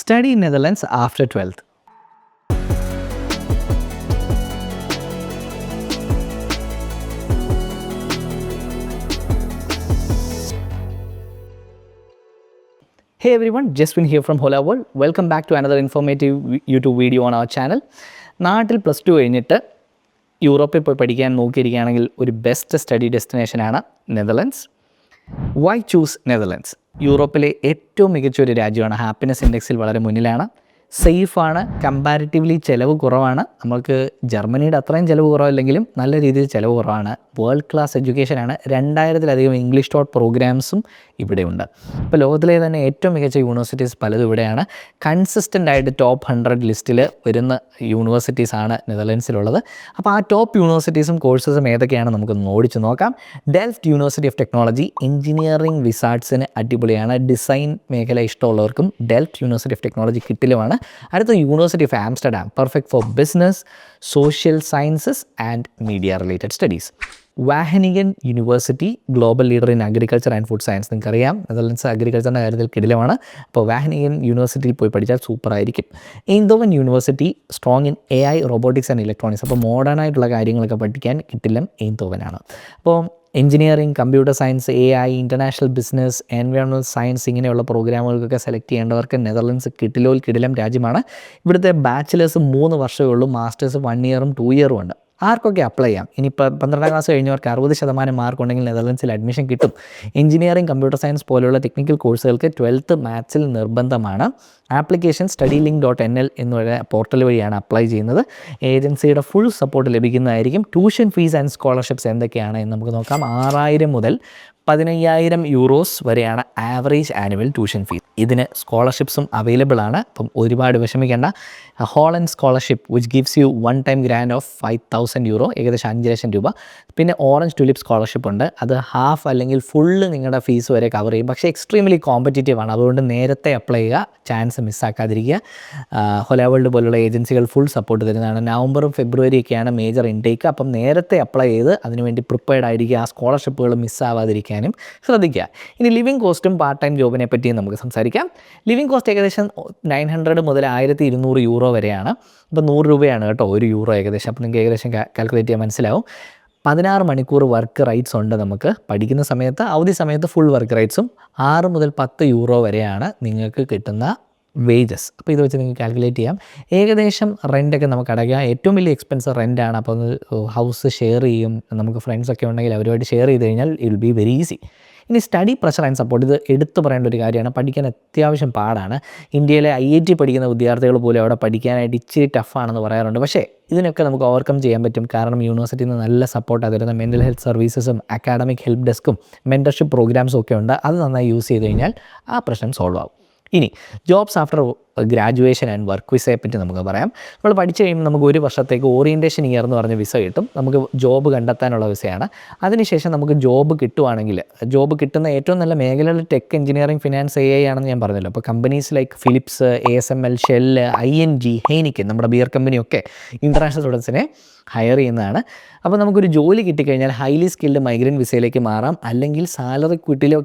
Study in Netherlands after 12th. Hey everyone, Jaswin here from Hola World. Welcome back to another informative YouTube video on our channel. നാട്ടിൽ +2 കഴിഞ്ഞിട്ട് യൂറോപ്പിൽ പോയി പഠിക്കാൻ നോക്കിയിരിക്കുകയാണെങ്കിൽ ഒരു best study ഡെസ്റ്റിനേഷനാണ് നെതർലൻഡ്സ്. Why choose Netherlands? യൂറോപ്പിലെ ഏറ്റവും മികച്ച ഒരു രാജ്യമാണ്. ഹാപ്പിനെസ് ഇൻഡെക്സിൽ വളരെ മുന്നിലാണ്. സേഫാണ്, കമ്പാരിറ്റീവ്ലി ചിലവ് കുറവാണ്. നമുക്ക് ജർമ്മനിയുടെ അത്രയും ചിലവ് കുറവില്ലെങ്കിലും നല്ല രീതിയിൽ ചിലവ് കുറവാണ്. വേൾഡ് ക്ലാസ് എഡ്യൂക്കേഷനാണ്. 2000-ലധികം ഇംഗ്ലീഷ് ടോട്ട് പ്രോഗ്രാംസും ഇവിടെയുണ്ട്. ഇപ്പോൾ ലോകത്തിലെ തന്നെ ഏറ്റവും മികച്ച യൂണിവേഴ്സിറ്റീസ് പലതും ഇവിടെയാണ്. കൺസിസ്റ്റൻ്റ് ആയിട്ട് ടോപ്പ് 100 ലിസ്റ്റിൽ വരുന്ന യൂണിവേഴ്സിറ്റീസാണ് നെതർലൻഡ്സിലുള്ളത്. അപ്പോൾ ആ ടോപ്പ് യൂണിവേഴ്സിറ്റീസും കോഴ്സസും ഏതൊക്കെയാണ് നമുക്കൊന്ന് ഓടിച്ച് നോക്കാം. Delft University of Technology, engineering വിസാർഡ്സിന് അടിപൊളിയാണ്. ഡിസൈൻ മേഖല ഇഷ്ടമുള്ളവർക്കും ഡെൽഫ്റ്റ് യൂണിവേഴ്സിറ്റി ഓഫ് ടെക്നോളജി കിട്ടിലുമാണ്. അടുത്ത University of Amsterdam, perfect for business, social sciences and media related studies. Wageningen University, global leader in agriculture and food science. നിങ്ങൾക്കറിയാം Netherlands അഗ്രികൾച്ചറിൻ്റെ കാര്യത്തിൽ കിടിലമാണ്. അപ്പോൾ വാഹനിഗൻ യൂണിവേഴ്സിറ്റിയിൽ പോയി പഠിച്ചാൽ സൂപ്പറായിരിക്കും. Eindhoven University, strong in AI, robotics and electronics. അപ്പോൾ മോഡേൺ ആയിട്ടുള്ള കാര്യങ്ങളൊക്കെ പഠിക്കാൻ കിട്ടില്ല എയ്ന്തോവനാണ്. അപ്പോൾ engineering, computer science, AI, international business, environmental science ഇങ്ങനെയുള്ള പ്രോഗ്രാമുകൾക്കൊക്കെ സെലക്ട് ചെയ്യേണ്ടവർക്ക് നെതർലൻഡ്സ് കിടിലം രാജ്യമാണ്. ഇവിടുത്തെ ബാച്ചിലേഴ്സ് 3 വർഷമേ ഉള്ളൂ, മാസ്റ്റേഴ്സ് 1 ഇയറും 2 ഇയറും ഉണ്ട്. ആർക്കൊക്കെ അപ്ലൈ ചെയ്യാം? ഇനിയിപ്പോൾ 12ാം ക്ലാസ് കഴിഞ്ഞവർക്ക് 60% മാർക്ക് ഉണ്ടെങ്കിൽ നെതർലൻഡ്സിൽ അഡ്മിഷൻ കിട്ടും. എഞ്ചിനീയറിംഗ്, കമ്പ്യൂട്ടർ സയൻസ് പോലെയുള്ള ടെക്നിക്കൽ കോഴ്സുകൾക്ക് 12th മാത്സിൽ നിർബന്ധമാണ്. ആപ്ലിക്കേഷൻ studyLink.nl എന്നുള്ള പോർട്ടൽ വഴിയാണ് അപ്ലൈ ചെയ്യുന്നത്. ഏജൻസിയുടെ ഫുൾ സപ്പോർട്ട് ലഭിക്കുന്നതായിരിക്കും. ട്യൂഷൻ ഫീസ് ആൻഡ് സ്കോളർഷിപ്സ് എന്തൊക്കെയാണ് എന്ന് നമുക്ക് നോക്കാം. 6000 മുതൽ 15000 യൂറോസ് വരെയാണ് ആവറേജ് ആനുവൽ ട്യൂഷൻ ഫീസ്. ഇതിന് സ്കോളർഷിപ്സും അവൈലബിൾ ആണ്. അപ്പം ഒരുപാട് വിഷമിക്കേണ്ട. Holland scholarship which gives you 1 time grand of 5000 euro, ഏകദേശം 5 ലക്ഷം രൂപ. പിന്നെ ഓറഞ്ച് ടുലിപ്പ് സ്കോളർഷിപ്പ് ഉണ്ട്. അത് ഹാഫ് അല്ലെങ്കിൽ ഫുള്ള് നിങ്ങളുടെ ഫീസ് വരെ കവർ ചെയ്യും. പക്ഷേ എക്സ്ട്രീംലി കോമ്പറ്റീറ്റീവ് ആണ്. അതുകൊണ്ട് നേരത്തെ അപ്ലൈ ചെയ്യുക, ചാൻസ് മിസ്സാക്കാതിരിക്കുക. ഹോല വേൾഡ് പോലുള്ള ഏജൻസികൾ ഫുൾ സപ്പോർട്ട് തരുന്നതാണ്. നവംബറും ഫെബ്രുവരിയൊക്കെയാണ് മേജർ ഇൻടേക്ക്. അപ്പം നേരത്തെ അപ്ലൈ ചെയ്ത് അതിനുവേണ്ടി പ്രിപ്പയർഡ് ആയിരിക്കുക. ആ സ്കോളർഷിപ്പുകൾ മിസ്സാവാതിരിക്കാനും ശ്രദ്ധിക്കുക. ഇനി ലിവിങ് കോസ്റ്റും പാർട്ട് ടൈം ജോബിനെ പറ്റിയും നമുക്ക് സംസാരിക്കാം. ലിവിങ് കോസ്റ്റ് ഏകദേശം 900 മുതൽ 1200 യൂറോ വരെയാണ്. അപ്പോൾ 100 രൂപയാണ് കേട്ടോ ഒരു യൂറോ ഏകദേശം. അപ്പോൾ നിങ്ങൾക്ക് ഏകദേശം കാൽക്കുലേറ്റ് ചെയ്യാൻ മനസ്സിലാവും. 16 മണിക്കൂർ വർക്ക് റൈറ്റ്സ് ഉണ്ട് നമുക്ക് പഠിക്കുന്ന സമയത്ത്. അവധി സമയത്ത് ഫുൾ വർക്ക് റൈറ്റ്സും. 6 മുതൽ 10 യൂറോ വരെയാണ് നിങ്ങൾക്ക് കിട്ടുന്ന വേജസ്. അപ്പോൾ ഇത് വെച്ച് നിങ്ങൾക്ക് കാൽക്കുലേറ്റ് ചെയ്യാം. ഏകദേശം റെൻ്റൊക്കെ നമുക്ക് അടയ്ക്കാം. ഏറ്റവും വലിയ എക്സ്പെൻസ് റെൻ്റാണ്. അപ്പോൾ ഹൗസ് ഷെയർ ചെയ്യും. നമുക്ക് ഫ്രണ്ട്സൊക്കെ ഉണ്ടെങ്കിൽ അവരുമായിട്ട് ഷെയർ ചെയ്ത് കഴിഞ്ഞാൽ it will be very easy. ഇനി സ്റ്റഡി പ്രഷർ ആൻഡ് സപ്പോർട്ട്, ഇത് എടുത്തു പറയേണ്ട ഒരു കാര്യമാണ്. പഠിക്കാൻ അത്യാവശ്യം പാടാണ്. ഇന്ത്യയിലെ IIT പഠിക്കുന്ന വിദ്യാർത്ഥികൾ പോലും അവിടെ പഠിക്കാനായിട്ട് ഇച്ചിരി ടഫാണെന്ന് പറയാറുണ്ട്. പക്ഷേ ഇതിനൊക്കെ നമുക്ക് ഓവർകം ചെയ്യാൻ പറ്റും. കാരണം യൂണിവേഴ്സിറ്റിയിൽ നിന്ന് നല്ല സപ്പോർട്ടാണ് തരുന്ന. മെൻ്റൽ ഹെൽത്ത് സർവീസസും അക്കാഡമിക് ഹെൽപ്പ് ഡെസ്ക്കും മെൻറ്റർഷിപ്പ് പ്രോഗ്രാംസും ഒക്കെ ഉണ്ട്. അത് നന്നായി യൂസ് ചെയ്ത് കഴിഞ്ഞാൽ ആ പ്രശ്നം സോൾവ് ആവും. ഇനി jobs after graduation and work വിസയെ പറ്റി നമുക്ക് പറയാം. നമ്മൾ പഠിച്ചു കഴിയുമ്പോൾ നമുക്ക് 1 വർഷത്തേക്ക് ഓറിയൻറ്റേഷൻ ഇയർ എന്ന് പറഞ്ഞ വിസ കിട്ടും. നമുക്ക് ജോബ് കണ്ടെത്താനുള്ള വിസയാണ്. അതിനുശേഷം നമുക്ക് ജോബ് കിട്ടുവാണെങ്കിൽ, ജോബ് കിട്ടുന്ന ഏറ്റവും നല്ല മേഖലകൾ ടെക്, എഞ്ചിനീയറിംഗ്, ഫിനാൻസ്, AI ആണെന്ന് ഞാൻ പറഞ്ഞല്ലോ. അപ്പോൾ companies like Philips, ASML, Shell, ING, Heineken, നമ്മുടെ ബിയർ കമ്പനിയൊക്കെ ഇൻ്റർനാഷണൽ സ്റ്റുഡൻസിനെ ഹയർ ചെയ്യുന്നതാണ്. അപ്പോൾ നമുക്കൊരു ജോലി കിട്ടിക്കഴിഞ്ഞാൽ ഹൈലി സ്കിൽഡ് മൈഗ്രൻ്റ് വിസയിലേക്ക് മാറാം. അല്ലെങ്കിൽ സാലറി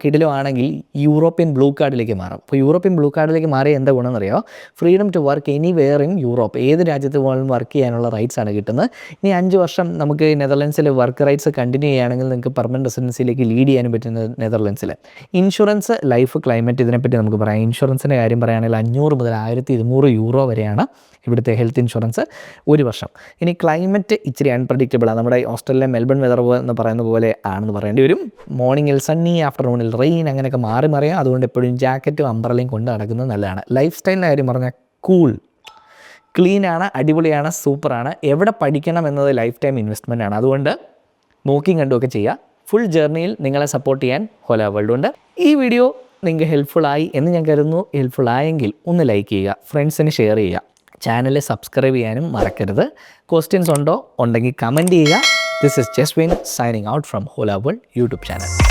കിട്ടിലോ ആണെങ്കിൽ യൂറോപ്യൻ ബ്ലൂ കാർഡിലേക്ക് മാറാം. അപ്പോൾ യൂറോപ്യൻ ബ്ലൂ കാർഡിലേക്ക് മാറിയ എന്താ ഗുണമെന്നറിയോ? Freedom to work anywhere in Europe. ഏത് രാജ്യത്ത് പോലും വർക്ക് ചെയ്യാനുള്ള റൈറ്റ്സ് ആണ് കിട്ടുന്നത്. ഇനി 5 വർഷം നമുക്ക് നെതർലൻഡ്സിൽ വർക്ക് റൈറ്റ്സ് കണ്ടിന്യൂ ചെയ്യുകയാണെങ്കിൽ നിങ്ങൾക്ക് പെർമനൻറ്റ് റെസിഡൻസിയിലേക്ക് ലീഡ് ചെയ്യാനും പറ്റുന്നത് നെതർലൻഡ്സിൽ. ഇൻഷുറൻസ്, ലൈഫ്, ക്ലൈമറ്റ് ഇതിനെപ്പറ്റി നമുക്ക് പറയാം. ഇൻഷുറൻസിൻ്റെ കാര്യം പറയുകയാണെങ്കിൽ 500 മുതൽ 1200 യൂറോ വരെയാണ് ഇവിടുത്തെ ഹെൽത്ത് ഇൻഷുറൻസ് 1 വർഷം. ഇനി ക്ലൈമറ്റ് ഇച്ചിരി അൺപ്രഡിക്റ്റബിൾ ആണ്. നമ്മുടെ ഓസ്ട്രേലിയ മെൽബൺ വെതർ എന്ന് പറയുന്ന പോലെ ആണെന്ന് പറയേണ്ടി വരും. മോർണിംഗിൽ സണ്ണി, ആഫ്റ്റർനൂണിൽ റെയിൻ, അങ്ങനെയൊക്കെ മാറി മറിയാം. അതുകൊണ്ട് എപ്പോഴും ജാക്കറ്റും അംബ്രലയും കൊണ്ട് നടക്കുന്നത് നല്ലതാണ്. ലൈഫ് സ്റ്റൈലിൻ്റെ കാര്യം പറഞ്ഞാൽ കൂൾ, ക്ലീനാണ്, അടിപൊളിയാണ്, സൂപ്പറാണ്. എവിടെ പഠിക്കണം എന്നത് ലൈഫ് ടൈം ഇൻവെസ്റ്റ്മെൻ്റ് ആണ്. അതുകൊണ്ട് നോക്കിയും കണ്ടുമൊക്കെ ചെയ്യുക. ഫുൾ ജേർണിയിൽ നിങ്ങളെ സപ്പോർട്ട് ചെയ്യാൻ ഹോല വേൾഡ് ഉണ്ട്. ഈ വീഡിയോ നിങ്ങൾക്ക് ഹെൽപ്ഫുള്ളായി എന്ന് ഞാൻ കരുതുന്നു. ഹെൽപ്ഫുള്ളായെങ്കിൽ ഒന്ന് ലൈക്ക് ചെയ്യുക, ഫ്രണ്ട്സിന് ഷെയർ ചെയ്യുക, ചാനൽ സബ്സ്ക്രൈബ് ചെയ്യാനും മറക്കരുത്. ക്വസ്റ്റ്യൻസ് ഉണ്ടെങ്കിൽ കമൻറ്റ് ചെയ്യുക. This is Jeswin signing out from Hola World YouTube channel.